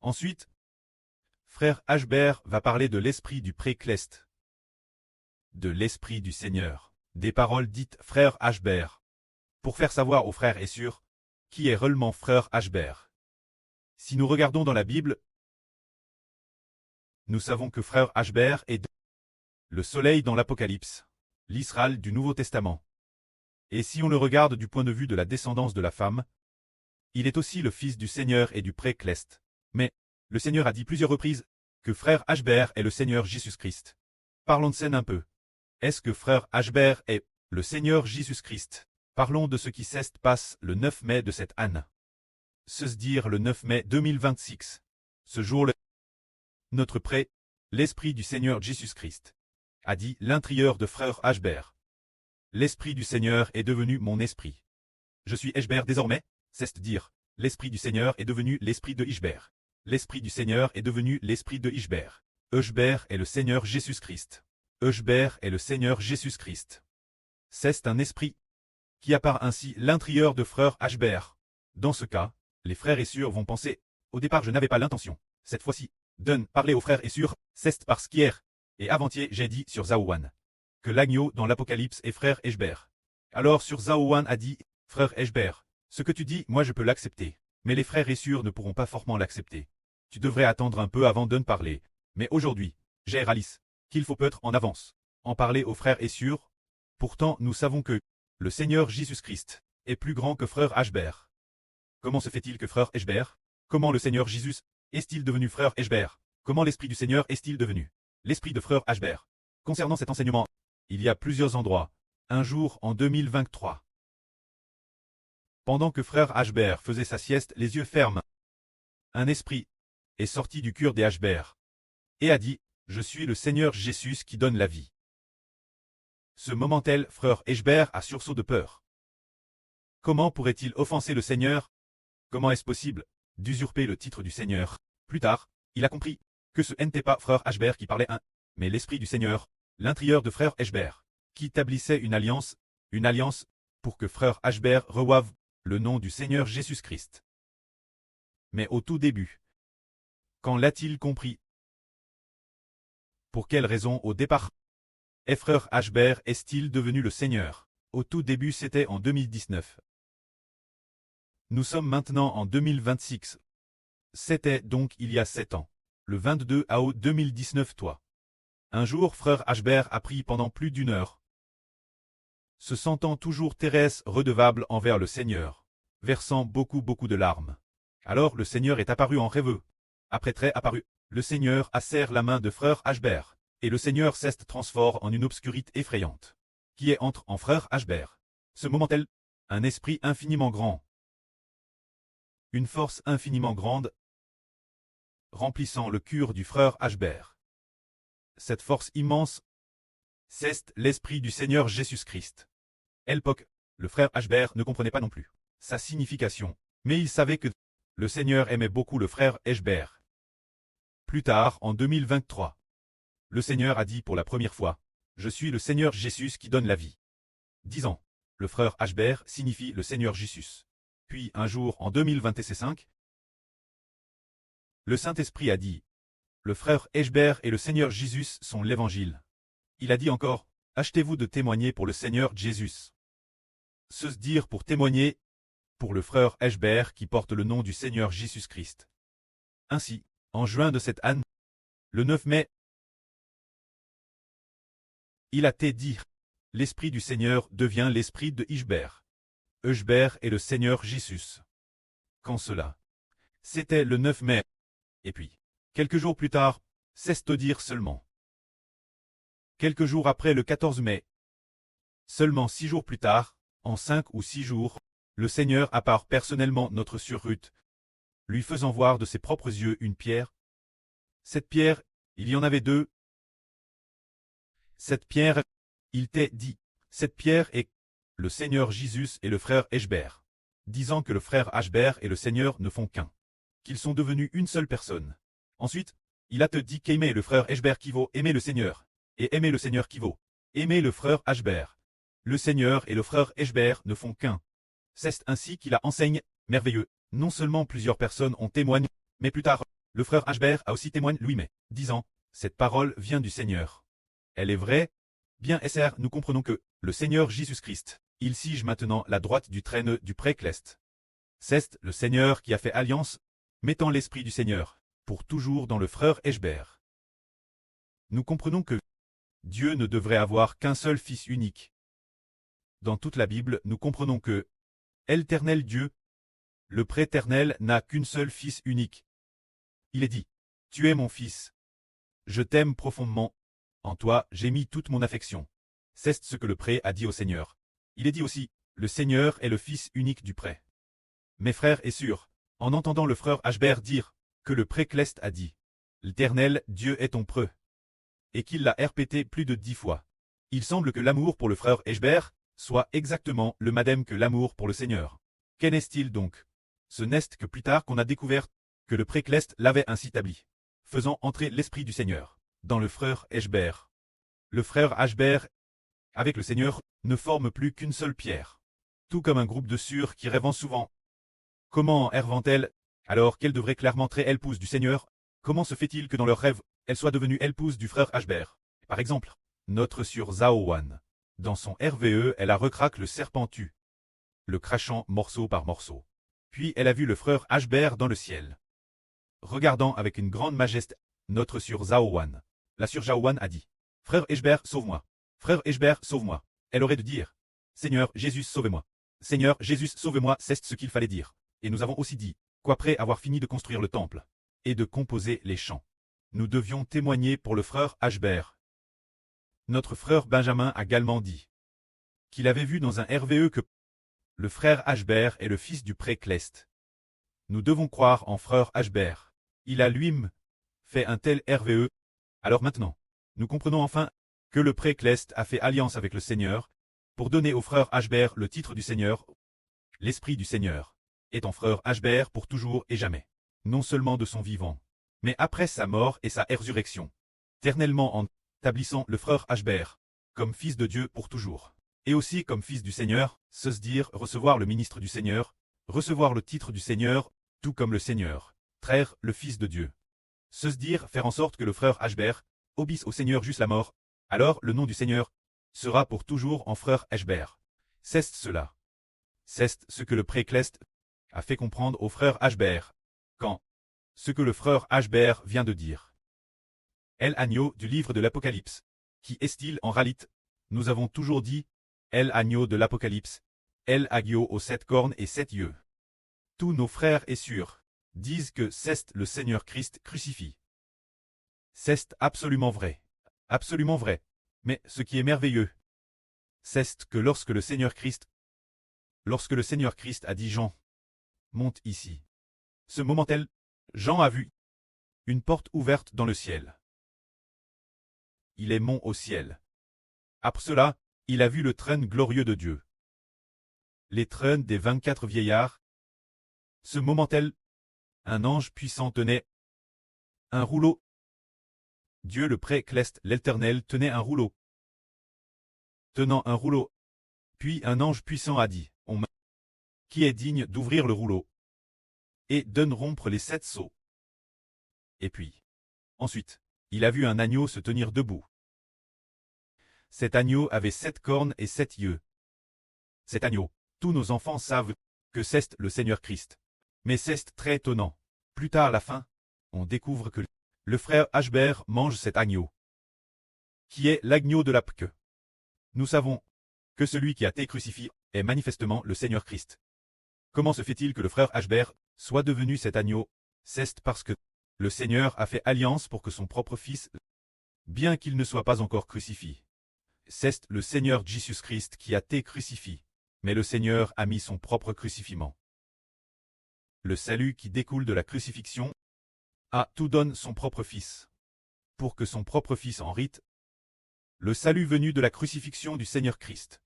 Ensuite, frère Ashbert va parler de l'esprit du pré-Clest, de l'esprit du Seigneur, des paroles dites frère Ashbert, pour faire savoir aux frères et sœurs qui est réellement frère Ashbert. Si nous regardons dans la Bible, nous savons que frère Ashbert est le soleil dans l'Apocalypse, l'Israël du Nouveau Testament. Et si on le regarde du point de vue de la descendance de la femme, il est aussi le fils du Seigneur et du pré-Clest. Mais, le Seigneur a dit plusieurs reprises que frère Ashbert est le Seigneur Jésus-Christ. Parlons de scène un peu. Est-ce que frère Ashbert est le Seigneur Jésus-Christ? Parlons de ce qui se passe le 9 mai de cette année. Se dire le 9 mai 2026. Ce jour-là, notre pré, l'Esprit du Seigneur Jésus-Christ, a dit l'intérieur de frère Ashbert. L'Esprit du Seigneur est devenu mon esprit. Je suis Ashbert désormais, c'est-à-dire, l'Esprit du Seigneur est devenu l'Esprit de Ishbert. L'Esprit du Seigneur est devenu l'Esprit de Ishbert. Ashbert est le Seigneur Jésus-Christ. Ashbert est le Seigneur Jésus-Christ. C'est un esprit qui apparaît ainsi l'intérieur de frère Ashbert. Dans ce cas, les frères et sœurs vont penser, au départ je n'avais pas l'intention, cette fois-ci, de parler aux frères et sœurs, c'est parce qu'hier, et avant-hier j'ai dit sur Zaouan, que l'agneau dans l'Apocalypse est frère Ashbert. Alors sur Zaouan a dit, frère Ashbert, ce que tu dis, moi je peux l'accepter, mais les frères et sœurs ne pourront pas fortement l'accepter. Tu devrais attendre un peu avant de parler, mais aujourd'hui, j'ai réalisé qu'il faut peut-être en avance, en parler aux frères et sœurs. Pourtant nous savons que le Seigneur Jésus-Christ est plus grand que frère Ashbert. Comment se fait-il que frère Ashbert? Comment le Seigneur Jésus est-il devenu frère Ashbert? Comment l'Esprit du Seigneur est-il devenu l'Esprit de frère Ashbert? Concernant cet enseignement, il y a plusieurs endroits. Un jour en 2023. Pendant que frère Ashbert faisait sa sieste les yeux fermes, un esprit est sorti du cœur des Ashbert et a dit, je suis le Seigneur Jésus qui donne la vie. Ce moment-là, frère Ashbert a sursaut de peur. Comment pourrait-il offenser le Seigneur? Comment est-ce possible d'usurper le titre du Seigneur? Plus tard, il a compris que ce n'était pas frère Ashbert qui parlait mais l'Esprit du Seigneur, l'intérieur de frère Ashbert, qui établissait une alliance pour que frère Ashbert reçoive le nom du Seigneur Jésus-Christ. Mais au tout début, quand l'a-t-il compris? Pour quelle raison au départ? Et frère Ashbert est-il devenu le Seigneur? Au tout début c'était en 2019. Nous sommes maintenant en 2026. C'était donc il y a 7 ans. Le 22 août 2019 toi. Un jour frère Ashbert a prié pendant plus d'une heure. Se sentant toujours Thérèse redevable envers le Seigneur, versant beaucoup de larmes. Alors le Seigneur est apparu en rêve. Après très apparu, le Seigneur a serré la main de frère Ashbert, et le Seigneur s'est transformé en une obscurité effrayante, qui est entre en frère Ashbert. Ce moment-là, un esprit infiniment grand, une force infiniment grande, remplissant le cœur du frère Ashbert. Cette force immense, c'est l'Esprit du Seigneur Jésus-Christ. À l'époque, le frère Ashbert ne comprenait pas non plus sa signification, mais il savait que le Seigneur aimait beaucoup le frère Ashbert. Plus tard, en 2023, le Seigneur a dit pour la première fois, « Je suis le Seigneur Jésus qui donne la vie. » 10 ans, le frère Ashbert signifie le Seigneur Jésus. Puis un jour en 2025, le Saint-Esprit a dit, « Le frère Ashbert et le Seigneur Jésus sont l'Évangile. » Il a dit encore, « Achetez-vous de témoigner pour le Seigneur Jésus. » Se dire pour témoigner pour le frère Ashbert qui porte le nom du Seigneur Jésus-Christ. Ainsi, en juin de cette année, le 9 mai, il a été dit, l'Esprit du Seigneur devient l'Esprit de Ishbert. Ashbert est le Seigneur Jésus. Quand cela? C'était le 9 mai. Et puis, quelques jours plus tard, c'est-à-dire seulement. Quelques jours après le 14 mai. Seulement 6 jours plus tard, en 5 ou 6 jours, le Seigneur apparaît personnellement notre sœur Ruth, lui faisant voir de ses propres yeux une pierre. Cette pierre, il y en avait 2. Cette pierre, il t'est dit, cette pierre est le Seigneur Jésus et le frère Ashbert, disant que le frère Ashbert et le Seigneur ne font qu'un, qu'ils sont devenus une seule personne. Ensuite, il a te dit qu'aimer le frère Ashbert qui vaut aimer le Seigneur, et aimer le Seigneur qui vaut aimer le frère Ashbert. Le Seigneur et le frère Ashbert ne font qu'un. C'est ainsi qu'il a enseigné, merveilleux. Non seulement plusieurs personnes ont témoigné, mais plus tard, Le frère Ashbert a aussi témoigné lui-même, disant, « Cette parole vient du Seigneur. Elle est vraie. Bien SR, nous comprenons que, le Seigneur Jésus-Christ, il siège maintenant la droite du trône du Précleste. C'est le Seigneur qui a fait alliance, mettant l'Esprit du Seigneur, pour toujours dans le frère Ashbert. Nous comprenons que Dieu ne devrait avoir qu'un seul Fils unique. Dans toute la Bible, nous comprenons que l'Éternel Dieu, le Préternel, n'a qu'une seule Fils unique. Il est dit, « Tu es mon Fils. Je t'aime profondément. En toi, j'ai mis toute mon affection. » C'est ce que le Pré a dit au Seigneur. Il est dit aussi, « Le Seigneur est le Fils unique du Pré. » Mes frères et sœurs, en entendant le frère Ashbert dire que le Précleste a dit, « L'Éternel Dieu est ton preux. » Et qu'il l'a répété plus de 10 fois. Il semble que l'amour pour le frère Ashbert soit exactement le même que l'amour pour le Seigneur. Qu'en est-il donc? Ce n'est que plus tard qu'on a découvert que le Précleste l'avait ainsi établi, faisant entrer l'Esprit du Seigneur dans le frère Ashbert. Le frère Ashbert, avec le Seigneur, ne forme plus qu'une seule pierre. Tout comme un groupe de sœurs qui rêvent souvent. Comment rêvent-elles alors qu'elles devraient clairement être épouses du Seigneur? Comment se fait-il que dans leurs rêves, elles soient devenues épouses du frère Ashbert? Par exemple, notre sœur Zaowan. Dans son RVE, elle a recraqué le serpent tue, le crachant morceau par morceau. Puis elle a vu le frère Ashbert dans le ciel. Regardant avec une grande majesté, notre sœur Zaowan. La sœur Zaowan a dit, « Frère Ashbert, sauve-moi. Frère Ashbert, sauve-moi. » Elle aurait dû dire, « Seigneur Jésus, sauve-moi. Seigneur Jésus, sauve-moi. » C'est ce qu'il fallait dire. Et nous avons aussi dit, qu'après avoir fini de construire le temple et de composer les chants, nous devions témoigner pour le frère Ashbert. Notre frère Benjamin a également dit qu'il avait vu dans un RVE que le frère Ashbert est le fils du Précleste. Nous devons croire en frère Ashbert. Il a lui-même fait un tel RVE. Alors maintenant, nous comprenons enfin que le Précleste a fait alliance avec le Seigneur pour donner au frère Ashbert le titre du Seigneur. L'Esprit du Seigneur est en frère Ashbert pour toujours et jamais, non seulement de son vivant, mais après sa mort et sa résurrection, éternellement en établissant le frère Ashbert comme fils de Dieu pour toujours, et aussi comme fils du Seigneur, se dire recevoir le ministre du Seigneur, recevoir le titre du Seigneur, tout comme le Seigneur, traire le Fils de Dieu. Se dire faire en sorte que le frère Ashbert obéisse au Seigneur jusqu'à la mort, alors le nom du Seigneur sera pour toujours en frère Ashbert. C'est cela. C'est ce que le Précleste a fait comprendre au frère Ashbert, quand ce que le frère Ashbert vient de dire. L'agneau du livre de l'Apocalypse, qui est-il en réalité? Nous avons toujours dit, l'agneau de l'Apocalypse, l'agneau aux 7 cornes et 7 yeux. Tous nos frères et sœurs disent que c'est le Seigneur Christ crucifié. C'est absolument vrai. Absolument vrai. Mais ce qui est merveilleux, c'est que lorsque le Seigneur Christ a dit Jean, monte ici. Ce moment-là, Jean a vu une porte ouverte dans le ciel. Il est mont au ciel. Après cela, il a vu le trône glorieux de Dieu. Les trônes des 24 vieillards. Ce moment-là, un ange puissant tenait un rouleau. Dieu le Précleste, l'Éternel, tenait un rouleau. Tenant un rouleau. Puis un ange puissant a dit, qui est digne d'ouvrir le rouleau et de rompre les 7 sceaux. Et puis, ensuite, il a vu un agneau se tenir debout. Cet agneau avait 7 cornes et 7 yeux. Cet agneau, tous nos enfants savent que c'est le Seigneur Christ. Mais c'est très étonnant. Plus tard à la fin, on découvre que le frère Ashbert mange cet agneau, qui est l'agneau de la Pâque. Nous savons que celui qui a été crucifié est manifestement le Seigneur Christ. Comment se fait-il que le frère Ashbert soit devenu cet agneau? C'est parce que le Seigneur a fait alliance pour que son propre fils, bien qu'il ne soit pas encore crucifié, c'est le Seigneur Jésus-Christ qui a été crucifié, mais le Seigneur a mis son propre crucifiement. Le salut qui découle de la crucifixion a tout donne son propre fils, pour que son propre fils en rite, le salut venu de la crucifixion du Seigneur Christ.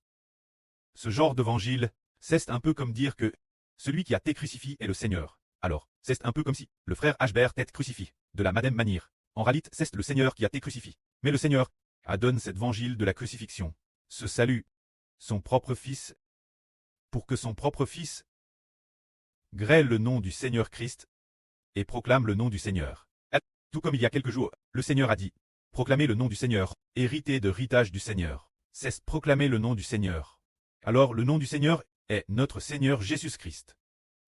Ce genre d'évangile, c'est un peu comme dire que celui qui a été crucifié est le Seigneur. Alors, c'est un peu comme si le frère Ashbert était crucifié, de la même manière. En réalité, c'est le Seigneur qui a été crucifié. Mais le Seigneur a donné cet évangile de la crucifixion, ce salut, son propre fils, pour que son propre fils grêle le nom du Seigneur Christ et proclame le nom du Seigneur. Tout comme il y a quelques jours, le Seigneur a dit, proclamez le nom du Seigneur, héritez de héritage du Seigneur. C'est proclamer le nom du Seigneur. Alors le nom du Seigneur est notre Seigneur Jésus-Christ.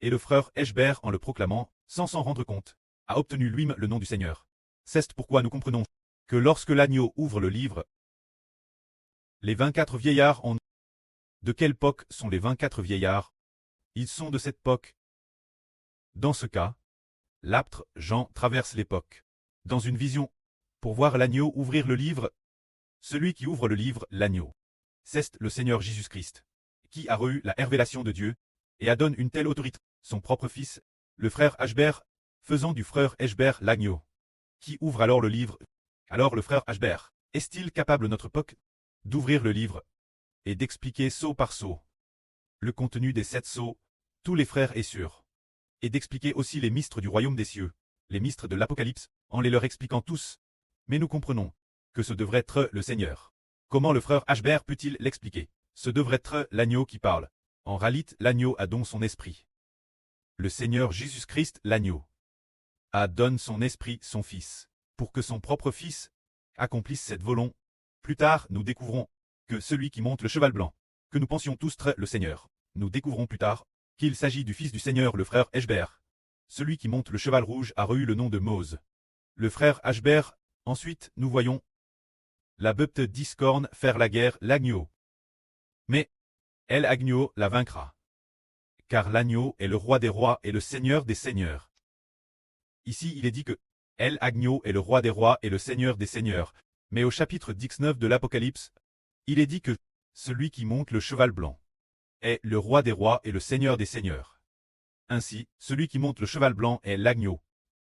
Et le frère Eschber, en le proclamant, sans s'en rendre compte, a obtenu lui-même le nom du Seigneur. C'est pourquoi nous comprenons que lorsque l'agneau ouvre le livre, les 24 vieillards ont... De quelle époque sont les 24 vieillards? Ils sont de cette époque. Dans ce cas, l'apôtre Jean traverse l'époque. Dans une vision, pour voir l'agneau ouvrir le livre, celui qui ouvre le livre, l'agneau, c'est le Seigneur Jésus-Christ, qui a reçu la révélation de Dieu, et a donné une telle autorité, son propre fils, le frère Eschber, faisant du frère Eschber l'agneau, qui ouvre alors le livre. Alors le frère Eschber, est-il capable notre époque d'ouvrir le livre et d'expliquer sceau par sceau le contenu des 7 sceaux, tous les frères et sœurs, et d'expliquer aussi les mystères du royaume des cieux, les mystères de l'Apocalypse, en les leur expliquant tous. Mais nous comprenons que ce devrait être le Seigneur. Comment le frère Eschber peut-il l'expliquer? Ce devrait être l'agneau qui parle. En réalité, l'agneau a donc son esprit. Le Seigneur Jésus-Christ, l'agneau, a donné son esprit, son fils, pour que son propre fils accomplisse cette volonté. Plus tard, nous découvrons que celui qui monte le cheval blanc, que nous pensions tous être le Seigneur, nous découvrons plus tard qu'il s'agit du fils du Seigneur, le frère Eschber. Celui qui monte le cheval rouge a reçu le nom de Mose. Le frère Eschber. Ensuite, nous voyons la bête discorne faire la guerre, l'agneau. Mais, elle agneau la vaincra. Car l'agneau est le roi des rois et le seigneur des seigneurs. Ici, il est dit que elle agneau est le roi des rois et le seigneur des seigneurs. Mais au chapitre 19 de l'Apocalypse, il est dit que celui qui monte le cheval blanc est le roi des rois et le seigneur des seigneurs. Ainsi, celui qui monte le cheval blanc est l'agneau.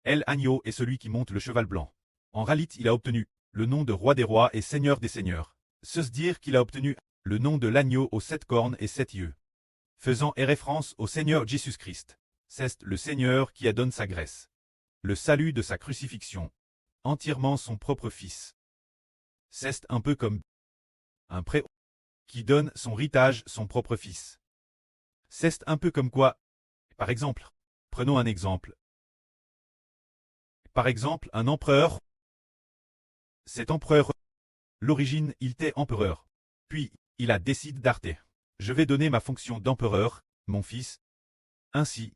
El agneau est celui qui monte le cheval blanc. En réalité, il a obtenu le nom de roi des rois et seigneur des seigneurs. C'est dire qu'il a obtenu le nom de l'agneau aux 7 cornes et 7 yeux, faisant référence au Seigneur Jésus-Christ. C'est le Seigneur qui a donné sa grâce, le salut de sa crucifixion, entièrement son propre fils. C'est un peu comme un prêtre qui donne son héritage son propre fils. C'est un peu comme quoi, par exemple, prenons un exemple. Par exemple, un empereur. Cet empereur, l'origine, il était empereur. Puis, il a décidé d'arrêter. Je vais donner ma fonction d'empereur, mon fils. Ainsi,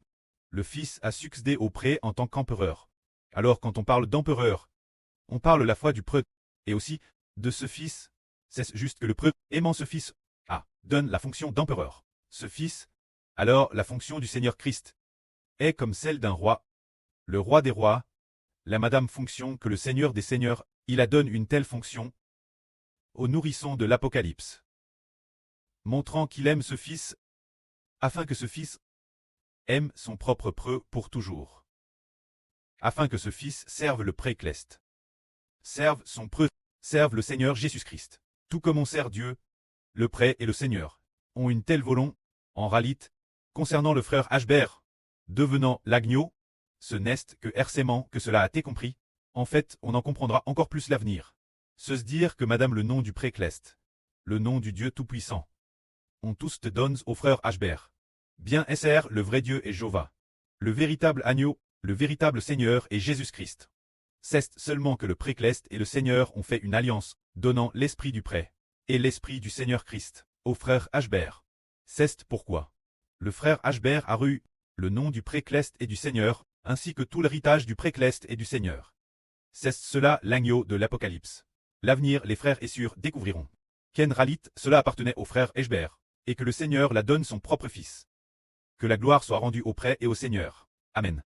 le fils a succédé au prêtre en tant qu'empereur. Alors quand on parle d'empereur, on parle à la fois du prêtre et aussi de ce fils. C'est juste que le prêtre, aimant ce fils, donne la fonction d'empereur. Ce fils, alors la fonction du Seigneur Christ, est comme celle d'un roi. Le roi des rois, la madame fonction que le Seigneur des seigneurs, il a donné une telle fonction au nourrisson de l'Apocalypse, montrant qu'il aime ce fils, afin que ce fils aime son propre preux pour toujours, afin que ce fils serve le précleste, serve son preux, serve le Seigneur Jésus-Christ. Tout comme on sert Dieu, le prêtre et le Seigneur ont une telle volonté, en réalité, concernant le frère Eschber, devenant l'agneau, ce n'est que hercément que cela a été compris. En fait, on en comprendra encore plus l'avenir. Se dire que madame le nom du précleste, le nom du Dieu Tout-Puissant, on tous te donne au frère Eschber. Bien SR, le vrai Dieu est Jéhovah. Le véritable agneau, le véritable Seigneur est Jésus-Christ. C'est seulement que le précleste et le Seigneur ont fait une alliance, donnant l'esprit du prêtre et l'esprit du Seigneur Christ au frère Eschber. C'est pourquoi le frère Eschber a reçu le nom du précleste et du Seigneur, ainsi que tout l'héritage du précleste et du Seigneur. C'est cela l'agneau de l'Apocalypse. L'avenir, les frères et sœurs découvriront qu'en réalité cela appartenait au frère Eschber, et que le Seigneur la donne son propre fils. Que la gloire soit rendue au prêtre et au Seigneur. Amen.